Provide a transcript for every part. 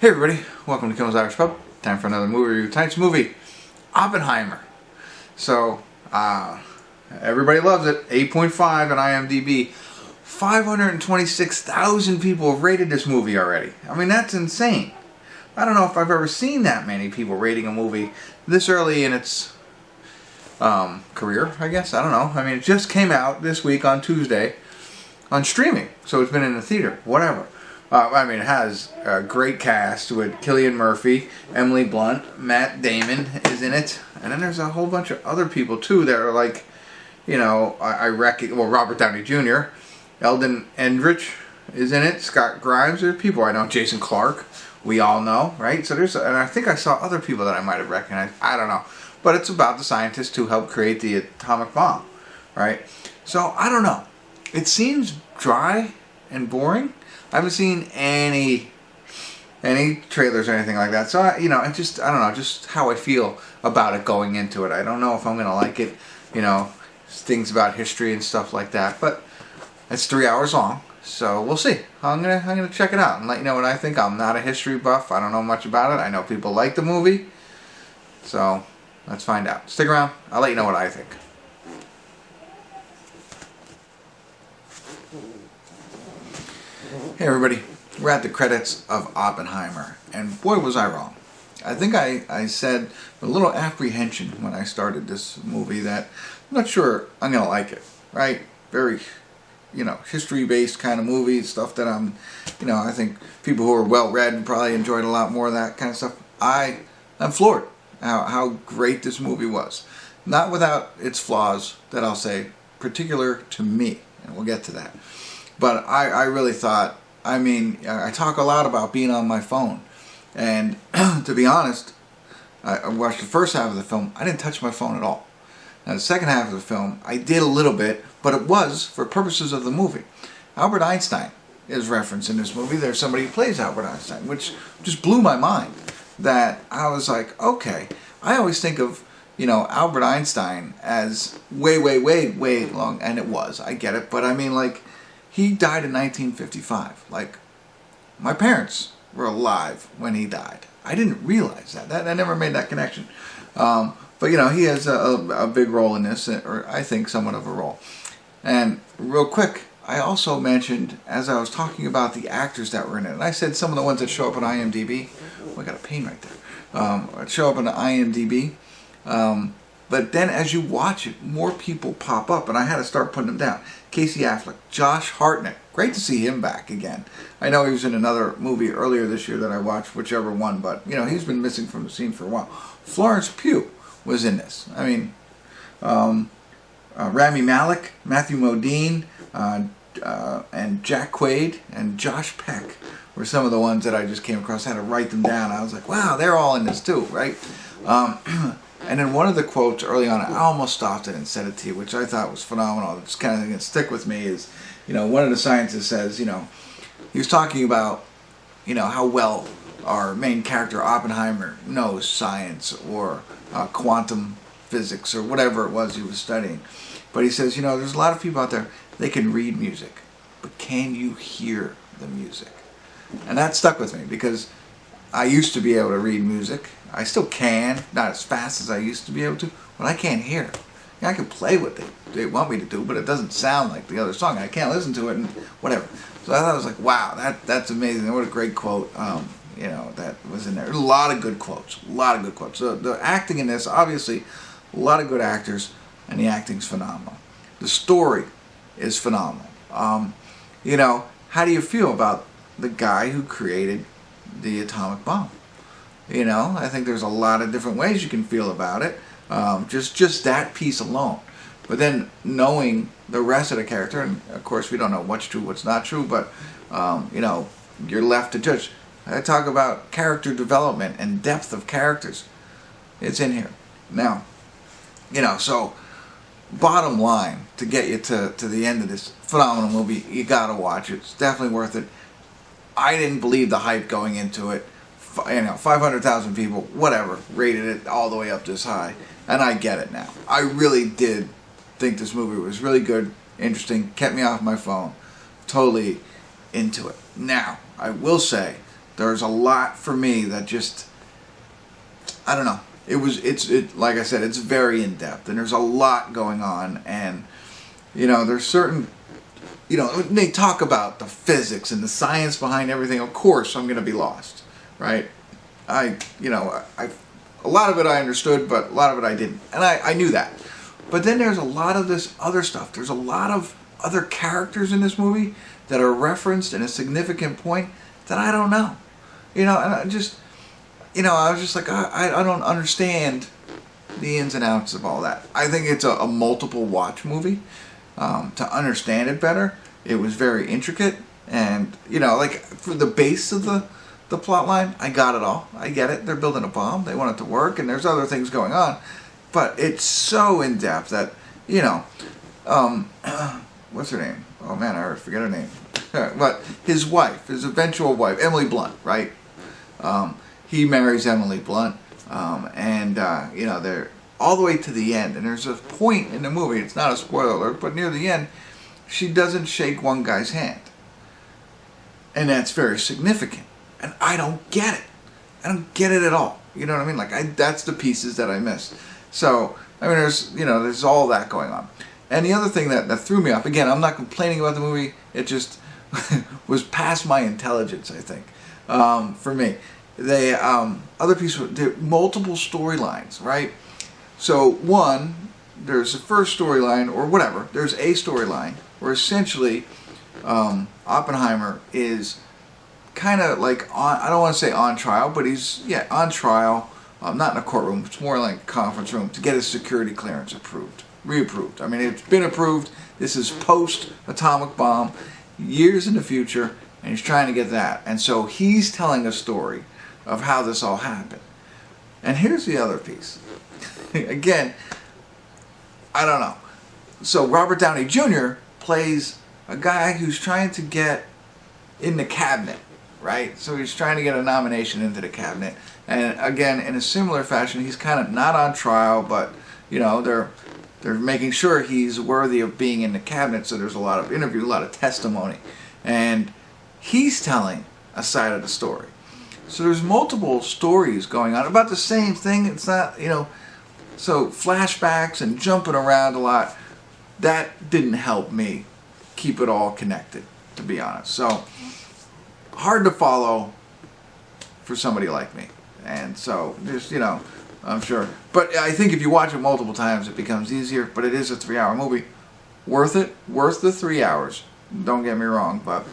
Hey everybody, welcome to Kimmel's Irish Pub. Time for another movie review. Tonight's movie, Oppenheimer. So, everybody loves it. 8.5 on IMDb. 526,000 people have rated this movie already. I mean, that's insane. I don't know if I've ever seen that many people rating a movie this early in its career, I guess. I don't know. I mean, it just came out this week on Tuesday on streaming. So it's been in the theater, whatever. I mean, it has a great cast with Cillian Murphy, Emily Blunt, Matt Damon is in it. And then there's a whole bunch of other people, too, that are like, you know, I reckon, well, Robert Downey Jr., Eldon Endrich is in it, Scott Grimes, there's people I know, Jason Clarke, we all know, right? So there's, and I think I saw other people that I might have recognized, I don't know. But it's about the scientists who helped create the atomic bomb, right? So, I don't know. It seems dry and boring. I haven't seen any trailers or anything like that. So, I don't know, just how I feel about it going into it. I don't know if I'm going to like it, you know, things about history and stuff like that. But it's 3 hours long, so we'll see. I'm gonna check it out and let you know what I think. I'm not a history buff. I don't know much about it. I know people like the movie. So, let's find out. Stick around. I'll let you know what I think. Hey everybody, we're at the credits of Oppenheimer, and boy was I wrong. I think I said with a little apprehension when I started this movie that I'm not sure I'm going to like it, right? Very, history-based kind of movie, stuff that I think people who are well-read probably enjoyed a lot more of that kind of stuff. I'm floored how great this movie was. Not without its flaws that I'll say particular to me, and we'll get to that. But I really thought, I talk a lot about being on my phone. And to be honest, I watched the first half of the film. I didn't touch my phone at all. Now the second half of the film, I did a little bit, but it was for purposes of the movie. Albert Einstein is referenced in this movie. There's somebody who plays Albert Einstein, which just blew my mind. That I was like, okay. I always think of, Albert Einstein as way long, and it was. I get it, but he died in 1955. Like, my parents were alive when he died. I didn't realize that. I never made that connection. But, he has a big role in this, or I think somewhat of a role. And real quick, I also mentioned, as I was talking about the actors that were in it, and I said some of the ones that show up on IMDb. Oh, I got a pain right there. Show up on the IMDb. But then as you watch it, more people pop up, and I had to start putting them down. Casey Affleck, Josh Hartnett. Great to see him back again. I know he was in another movie earlier this year that I watched, whichever one, but, he's been missing from the scene for a while. Florence Pugh was in this. Rami, Malek, Matthew Modine, and Jack Quaid, and Josh Peck were some of the ones that I just came across. I had to write them down. I was like, wow, they're all in this too, right? And then one of the quotes early on, I almost stopped it and said it to you, which I thought was phenomenal. It's kind of going to stick with me is, one of the scientists says, he was talking about, how well our main character Oppenheimer knows science or quantum physics or whatever it was he was studying. But he says, there's a lot of people out there, they can read music, but can you hear the music? And that stuck with me because I used to be able to read music. I still can, not as fast as I used to be able to, but I can't hear. I can play what they want me to do, but it doesn't sound like the other song. I can't listen to it and whatever. So I thought it was like, wow, that's amazing. What a great quote, that was in there. A lot of good quotes, So the acting in this, obviously, a lot of good actors, and the acting's phenomenal. The story is phenomenal. How do you feel about the guy who created the atomic bomb? I think there's a lot of different ways you can feel about it. Just that piece alone. But then knowing the rest of the character, and of course we don't know what's true, what's not true, but you're left to judge. I talk about character development and depth of characters. It's in here. Now, so bottom line, to get you to the end of this phenomenal movie, you gotta watch it. It's definitely worth it. I didn't believe the hype going into it. 500,000 people, whatever, rated it all the way up this high. And I get it now. I really did think this movie was really good, interesting, kept me off my phone, totally into it. Now, I will say, There's a lot for me that just, I don't know. It's like I said, it's very in depth, and there's a lot going on, and there's certain, they talk about the physics and the science behind everything. Of course, I'm going to be lost, right? A lot of it I understood, but a lot of it I didn't, and I knew that. But then there's a lot of this other stuff. There's a lot of other characters in this movie that are referenced in a significant point that I don't know. And I just, I was just like, I don't understand the ins and outs of all that. I think it's a multiple watch movie. To understand it better, it was very intricate, and like for the base of the plot line, I got it all. I get it. They're building a bomb. They want it to work, and there's other things going on, but it's so in depth that what's her name? Oh man, I already forget her name. But his wife, his eventual wife, Emily Blunt, right? He marries Emily Blunt, and they're all the way to the end. And there's a point in the movie, it's not a spoiler alert, but near the end, she doesn't shake one guy's hand. And that's very significant. And I don't get it. I don't get it at all. You know what I mean? Like, that's the pieces that I missed. So, I mean, there's all that going on. And the other thing that threw me off, again, I'm not complaining about the movie, it just was past my intelligence, I think, for me. Other piece, multiple storylines, right? So one, there's the first storyline, or whatever, there's a storyline where essentially Oppenheimer is kind of like I don't want to say on trial, but he's on trial, not in a courtroom, it's more like a conference room, to get his security clearance reapproved. I mean, it's been approved. This is post-atomic bomb, years in the future, and he's trying to get that. And so he's telling a story of how this all happened. And here's the other piece. Again, I don't know. So Robert Downey Jr. plays a guy who's trying to get in the cabinet, right? So he's trying to get a nomination into the cabinet. And again, in a similar fashion, he's kind of not on trial, but they're making sure he's worthy of being in the cabinet. So there's a lot of interview, a lot of testimony, and he's telling a side of the story. So there's multiple stories going on about the same thing. It's not, so flashbacks and jumping around a lot, that didn't help me keep it all connected, to be honest. So hard to follow for somebody like me. And so just, I'm sure. But I think if you watch it multiple times, it becomes easier. But it is a 3-hour movie. Worth it. Worth the 3 hours. Don't get me wrong, but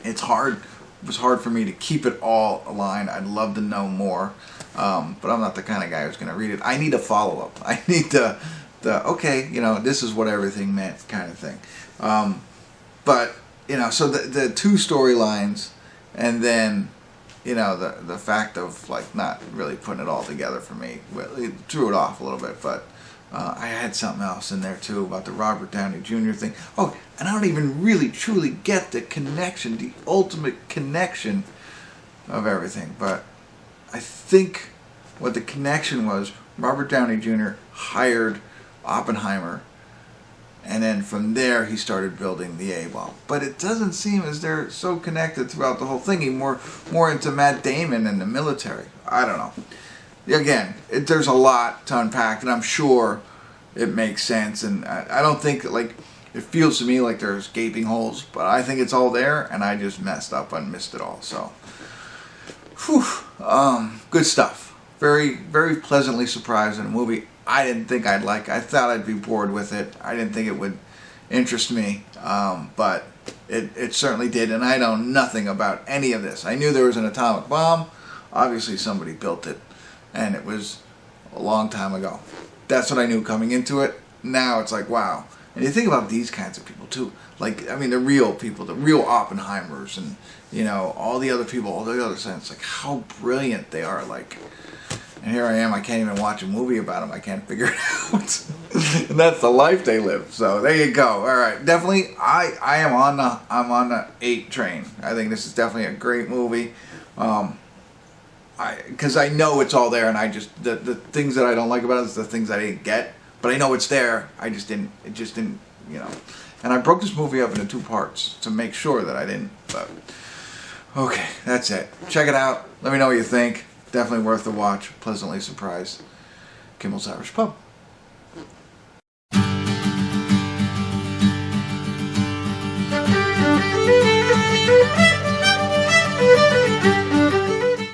it's hard. It was hard for me to keep it all aligned. I'd love to know more. But I'm not the kind of guy who's going to read it. I need a follow-up. I need the okay, this is what everything meant kind of thing. But, so the two storylines, and then, the fact of, like, not really putting it all together for me, it threw it off a little bit. But I had something else in there, too, about the Robert Downey Jr. thing. Oh, and I don't even really, truly get the connection, the ultimate connection of everything. But I think what the connection was, Robert Downey Jr. hired Oppenheimer, and then from there he started building the A-bomb. But it doesn't seem as they're so connected throughout the whole thing. He's more into Matt Damon and the military. I don't know. Again, there's a lot to unpack, and I'm sure it makes sense. And I don't think that, like, it feels to me like there's gaping holes, but I think it's all there, and I just messed up and missed it all. So, good stuff. Very, very pleasantly surprised in a movie I didn't think I'd like. I thought I'd be bored with it. I didn't think it would interest me, but it certainly did, and I know nothing about any of this. I knew there was an atomic bomb. Obviously somebody built it, and it was a long time ago. That's what I knew coming into it. Now it's like, wow. And you think about these kinds of people too. Like, I mean, the real people, the real Oppenheimers, and, all the other people, all the other sense, like, how brilliant they are. Like, and here I am, I can't even watch a movie about them. I can't figure it out. And that's the life they live. So there you go. All right, definitely, I'm on the 8 train. I think this is definitely a great movie. Because I know it's all there, and I just the things that I don't like about it is the things I didn't get. But I know it's there. It just didn't. And I broke this movie up into 2 parts to make sure that I didn't. But Okay, that's it. Check it out. Let me know what you think. Definitely worth the watch. Pleasantly surprised. Kimmel's Irish Pub.